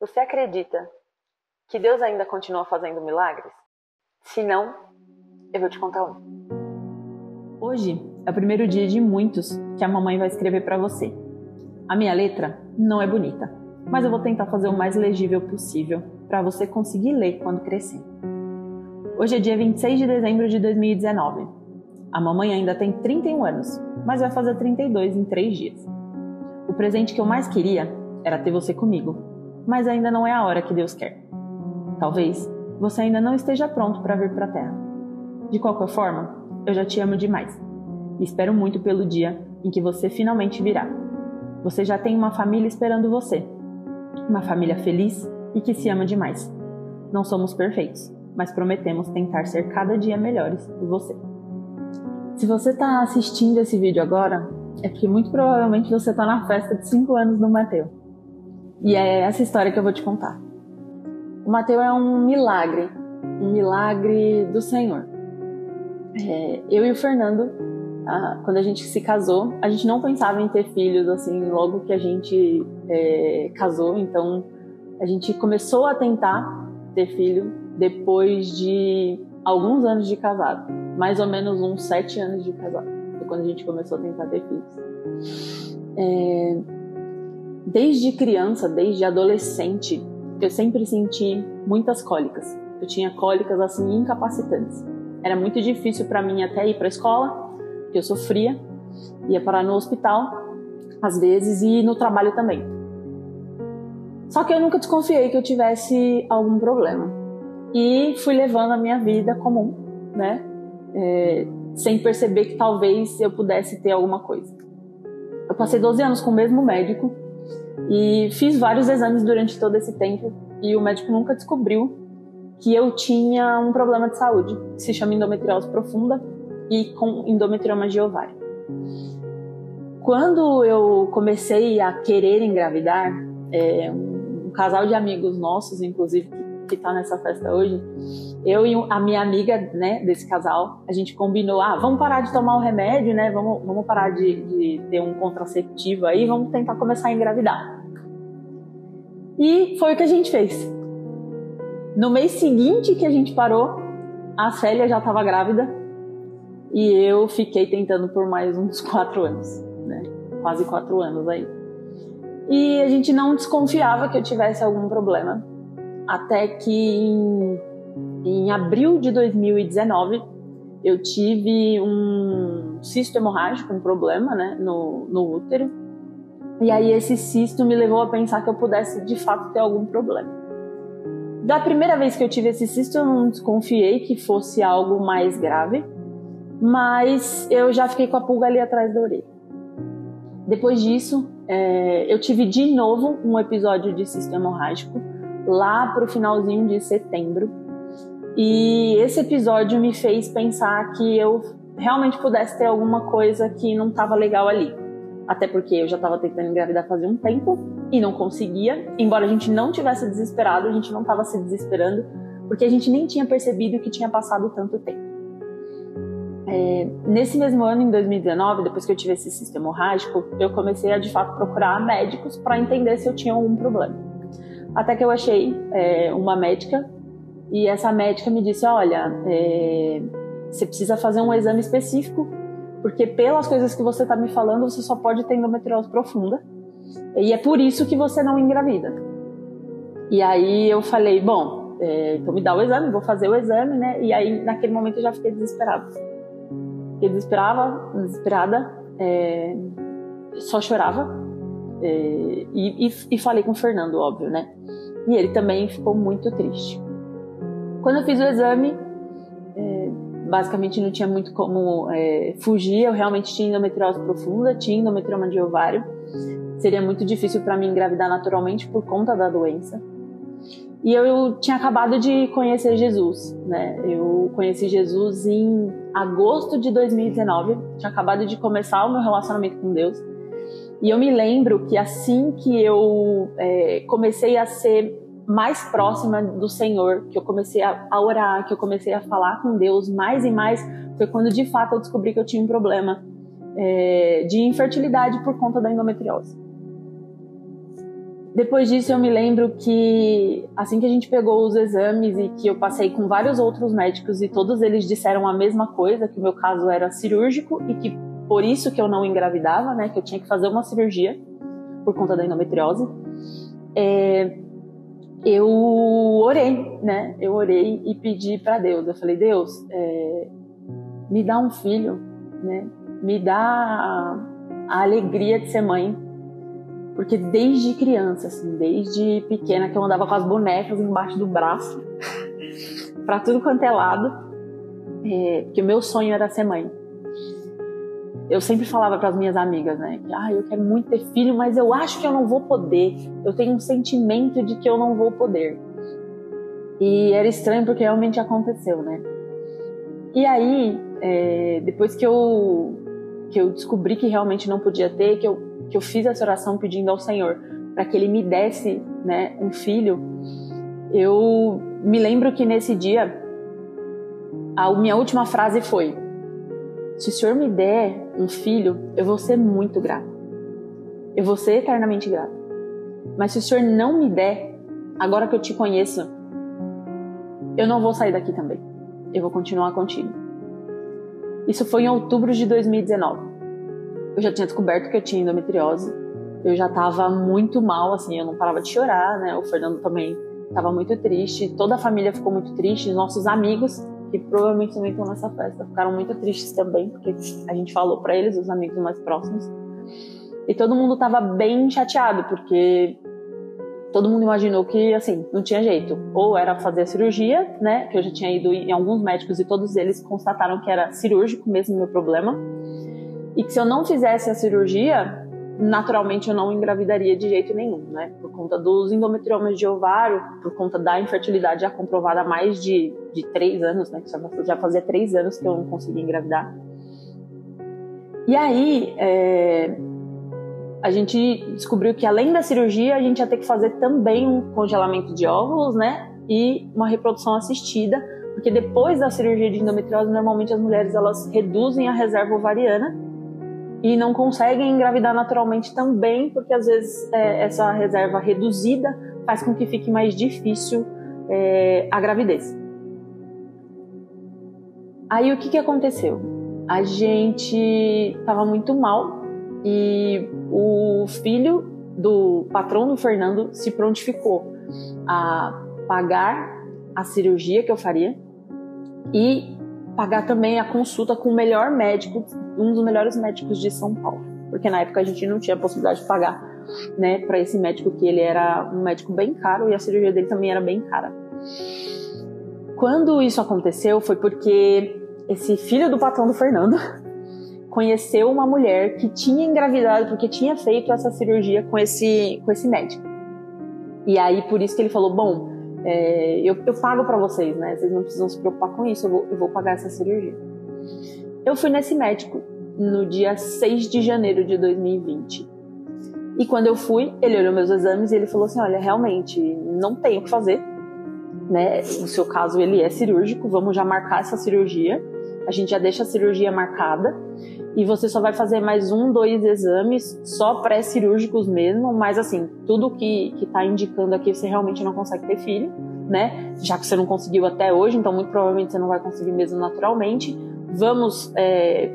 Você acredita que Deus ainda continua fazendo milagres? Se não, eu vou te contar um. Hoje é o primeiro dia de muitos que a mamãe vai escrever para você. A minha letra não é bonita, mas eu vou tentar fazer o mais legível possível para você conseguir ler quando crescer. Hoje é dia 26 de dezembro de 2019. A mamãe ainda tem 31 anos, mas vai fazer 32 em 3 dias. O presente que eu mais queria era ter você comigo, mas ainda não é a hora que Deus quer. Talvez você ainda não esteja pronto para vir para a Terra. De qualquer forma, eu já te amo demais e espero muito pelo dia em que você finalmente virá. Você já tem uma família esperando você, uma família feliz e que se ama demais. Não somos perfeitos, mas prometemos tentar ser cada dia melhores por você. Se você está assistindo esse vídeo agora, é porque muito provavelmente você está na festa de 5 anos do Mateus. E é essa história que eu vou te contar. O Mateus é um milagre do Senhor. Eu e o Fernando, quando a gente se casou, a gente não pensava em ter filhos assim logo que a gente casou, então a gente começou a tentar ter filho depois de alguns anos de casado, mais ou menos uns 7 anos de casado, foi quando a gente começou a tentar ter filhos. Desde criança, desde adolescente, eu sempre senti muitas cólicas. Eu tinha cólicas assim incapacitantes. Era muito difícil para mim até ir para a escola, porque eu sofria, ia parar no hospital, às vezes, e no trabalho também. Só que eu nunca desconfiei que eu tivesse algum problema. E fui levando a minha vida comum, né? Sem perceber que talvez eu pudesse ter alguma coisa. Eu passei 12 anos com o mesmo médico e fiz vários exames durante todo esse tempo e o médico nunca descobriu que eu tinha um problema de saúde, que se chama endometriose profunda e com endometrioma de ovário. Quando eu comecei a querer engravidar, um casal de amigos nossos, inclusive, que está nessa festa hoje, eu e a minha amiga, né, desse casal, a gente combinou, vamos parar de tomar o remédio, né, vamos parar de ter um contraceptivo aí, vamos tentar começar a engravidar. E foi o que a gente fez. No mês seguinte que a gente parou, a Célia já estava grávida e eu fiquei tentando por mais uns 4 anos, né, quase 4 anos aí. E a gente não desconfiava que eu tivesse algum problema, até que em abril de 2019 eu tive um cisto hemorrágico, um problema, né, no útero. E aí esse cisto me levou a pensar que eu pudesse de fato ter algum problema. Da primeira vez que eu tive esse cisto eu não desconfiei que fosse algo mais grave, mas eu já fiquei com a pulga ali atrás da orelha. Depois disso, eu tive de novo um episódio de cisto hemorrágico, lá pro finalzinho de setembro. E esse episódio me fez pensar que eu realmente pudesse ter alguma coisa que não estava legal ali. Até porque eu já estava tentando engravidar fazia um tempo e não conseguia. Embora a gente não tivesse desesperado, a gente não estava se desesperando, porque a gente nem tinha percebido que tinha passado tanto tempo. Nesse mesmo ano, em 2019, depois que eu tive esse cisto hemorrágico, eu comecei a de fato procurar médicos para entender se eu tinha algum problema. Até que eu achei uma médica e essa médica me disse, olha, você precisa fazer um exame específico, porque pelas coisas que você está me falando, você só pode ter endometriose profunda e é por isso que você não engravida. E aí eu falei, bom, então me dá o exame, vou fazer o exame, né? E aí naquele momento eu já fiquei desesperada. Fiquei desesperada, só chorava e falei com o Fernando, óbvio, né? E ele também ficou muito triste. Quando eu fiz o exame, basicamente não tinha muito como fugir. Eu realmente tinha endometriose profunda, tinha endometrioma de ovário. Seria muito difícil para mim engravidar naturalmente por conta da doença. E eu tinha acabado de conhecer Jesus, né? Eu conheci Jesus em agosto de 2019. Tinha acabado de começar o meu relacionamento com Deus. E eu me lembro que assim que eu comecei a ser mais próxima do Senhor, que eu comecei a orar, que eu comecei a falar com Deus mais e mais, foi quando de fato eu descobri que eu tinha um problema de infertilidade por conta da endometriose. Depois disso eu me lembro que assim que a gente pegou os exames e que eu passei com vários outros médicos e todos eles disseram a mesma coisa, que o meu caso era cirúrgico e que por isso que eu não engravidava, né, que eu tinha que fazer uma cirurgia por conta da endometriose, eu orei, né, eu orei e pedi para Deus, eu falei, Deus, me dá um filho, né, me dá a alegria de ser mãe. Porque desde criança, assim, desde pequena, que eu andava com as bonecas embaixo do braço, pra tudo quanto é lado, porque o meu sonho era ser mãe. Eu sempre falava pras minhas amigas, né, que eu quero muito ter filho, mas eu acho que eu não vou poder. Eu tenho um sentimento de que eu não vou poder. E era estranho porque realmente aconteceu, né. E aí, depois que eu descobri que realmente não podia ter, que eu fiz essa oração pedindo ao Senhor para que Ele me desse, né, um filho, eu me lembro que nesse dia a minha última frase foi: se o Senhor me der um filho, eu vou ser muito grata, eu vou ser eternamente grata, mas se o Senhor não me der, agora que eu te conheço, eu não vou sair daqui também, eu vou continuar contigo. Isso foi em outubro de 2019. Eu já tinha descoberto que eu tinha endometriose. Eu já estava muito mal, assim, eu não parava de chorar, né? O Fernando também estava muito triste. Toda a família ficou muito triste. Nossos amigos, que provavelmente também estão nessa festa, ficaram muito tristes também, porque a gente falou para eles, os amigos mais próximos. E todo mundo estava bem chateado, porque todo mundo imaginou que, assim, não tinha jeito. Ou era fazer a cirurgia, né? Que eu já tinha ido em alguns médicos e todos eles constataram que era cirúrgico mesmo o meu problema. E que se eu não fizesse a cirurgia, naturalmente eu não engravidaria de jeito nenhum, né? Por conta dos endometriomas de ovário, por conta da infertilidade já comprovada há mais de 3 anos, né? Que já fazia 3 anos que eu não conseguia engravidar. E aí, a gente descobriu que além da cirurgia, a gente ia ter que fazer também um congelamento de óvulos, né? E uma reprodução assistida, porque depois da cirurgia de endometriose, normalmente as mulheres elas reduzem a reserva ovariana e não conseguem engravidar naturalmente também, porque às vezes essa reserva reduzida faz com que fique mais difícil a gravidez. Aí o que aconteceu? A gente estava muito mal e o filho do patrão do Fernando se prontificou a pagar a cirurgia que eu faria e pagar também a consulta com o melhor médico, um dos melhores médicos de São Paulo, porque na época a gente não tinha a possibilidade de pagar, né, para esse médico, que ele era um médico bem caro e a cirurgia dele também era bem cara. Quando isso aconteceu foi porque esse filho do patrão do Fernando conheceu uma mulher que tinha engravidado porque tinha feito essa cirurgia com esse médico. E aí por isso que ele falou, bom, eu pago pra vocês, né? Vocês não precisam se preocupar com isso, eu vou pagar essa cirurgia. Eu fui nesse médico no dia 6 de janeiro de 2020. E quando eu fui, ele olhou meus exames e ele falou assim, olha, realmente, não tem o que fazer, né? No seu caso, ele é cirúrgico, vamos já marcar essa cirurgia. A gente já deixa a cirurgia marcada e você só vai fazer mais 1, 2 exames, só pré-cirúrgicos mesmo, mas assim, tudo que tá indicando aqui, você realmente não consegue ter filho, né? Já que você não conseguiu até hoje, então muito provavelmente você não vai conseguir mesmo naturalmente. Vamos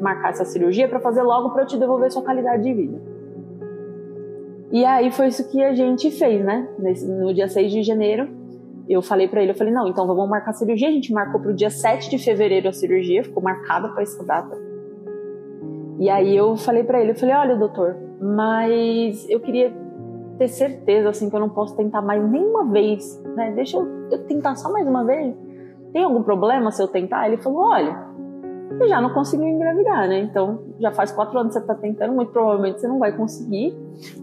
marcar essa cirurgia para fazer logo para eu te devolver sua qualidade de vida. E aí foi isso que a gente fez, né? No dia 6 de janeiro, eu falei pra ele, não, então vamos marcar a cirurgia. A gente marcou pro dia 7 de fevereiro a cirurgia, ficou marcada pra essa data. E aí eu falei pra ele, olha, doutor, mas eu queria ter certeza, assim, que eu não posso tentar mais nenhuma vez, né? Deixa eu tentar só mais uma vez. Tem algum problema se eu tentar? Ele falou, olha, você já não conseguiu engravidar, né? Então, já faz 4 anos que você tá tentando, muito provavelmente você não vai conseguir.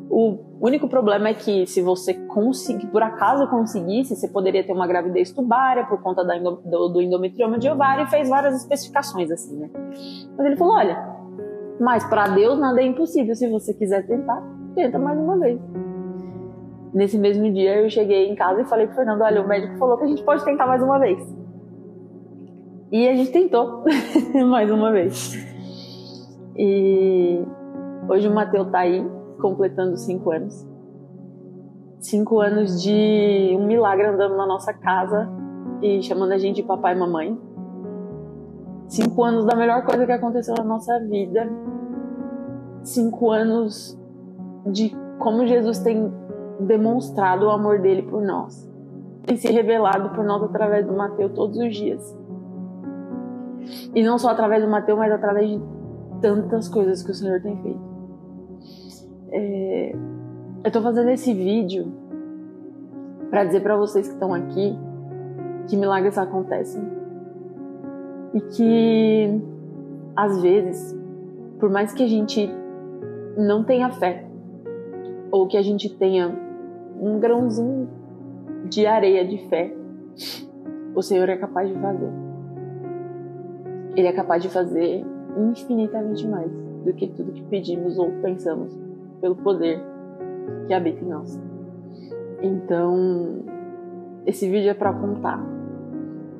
O único problema é que se você conseguir, por acaso conseguisse, você poderia ter uma gravidez tubária por conta do endometrioma de ovário, e fez várias especificações assim, né? Mas ele falou, olha, mas para Deus nada é impossível, se você quiser tentar, tenta mais uma vez. Nesse mesmo dia eu cheguei em casa e falei pro Fernando, olha, o médico falou que a gente pode tentar mais uma vez. E a gente tentou mais uma vez. E hoje o Matheus tá aí, completando 5 anos. 5 anos de um milagre andando na nossa casa e chamando a gente de papai e mamãe. 5 anos da melhor coisa que aconteceu na nossa vida. 5 anos de como Jesus tem demonstrado o amor dele por nós. Tem se revelado por nós através do Mateus todos os dias. E não só através do Mateus, mas através de tantas coisas que o Senhor tem feito. Eu tô fazendo esse vídeo para dizer para vocês que estão aqui que milagres acontecem. E que, às vezes, por mais que a gente não tenha fé, ou que a gente tenha um grãozinho de areia de fé, o Senhor é capaz de fazer. Ele é capaz de fazer infinitamente mais do que tudo que pedimos ou pensamos, pelo poder que habita em nós. Então, esse vídeo é para contar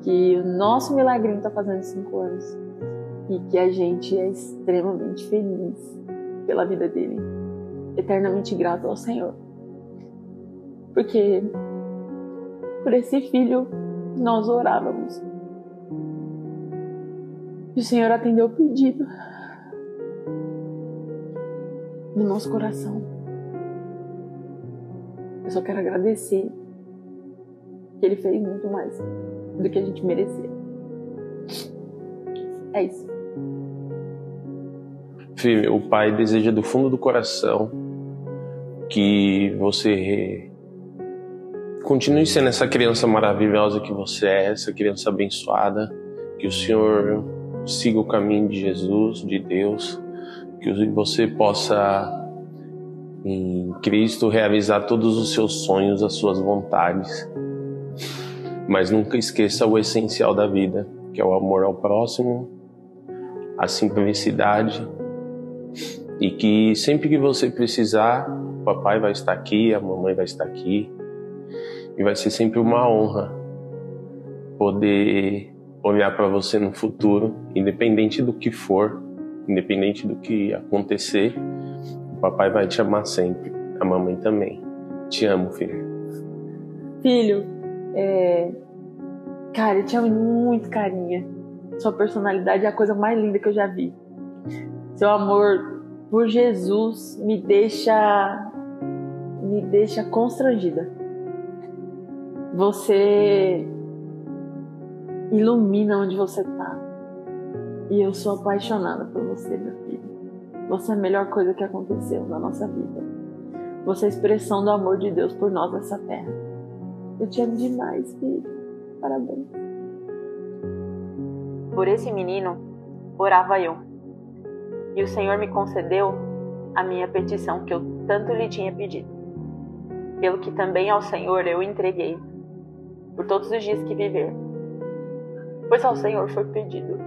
que o nosso milagrinho está fazendo 5 anos e que a gente é extremamente feliz pela vida dele, eternamente grato ao Senhor. Porque por esse filho nós orávamos. E o Senhor atendeu o pedido do nosso coração. Eu só quero agradecer que Ele fez muito mais do que a gente merecia. É isso. Filho, o Pai deseja do fundo do coração que você continue sendo essa criança maravilhosa que você é, essa criança abençoada, que o Senhor siga o caminho de Jesus, de Deus, que você possa, em Cristo, realizar todos os seus sonhos, as suas vontades. Mas nunca esqueça o essencial da vida, que é o amor ao próximo, a simplicidade, e que sempre que você precisar, o papai vai estar aqui, a mamãe vai estar aqui, e vai ser sempre uma honra poder olhar para você no futuro, independente do que for, independente do que acontecer, o papai vai te amar sempre, a mamãe também. Te amo, filho. Filho, cara, eu te amo muito, carinha. Sua personalidade é a coisa mais linda que eu já vi. Seu amor por Jesus me deixa constrangida. Você ilumina onde você tá. E eu sou apaixonada por você, meu filho. Você é a melhor coisa que aconteceu na nossa vida. Você é a expressão do amor de Deus por nós nessa terra. Eu te amo demais, filho. Parabéns. Por esse menino, orava eu. E o Senhor me concedeu a minha petição que eu tanto lhe tinha pedido. Pelo que também ao Senhor eu entreguei, por todos os dias que viver. Pois ao Senhor foi pedido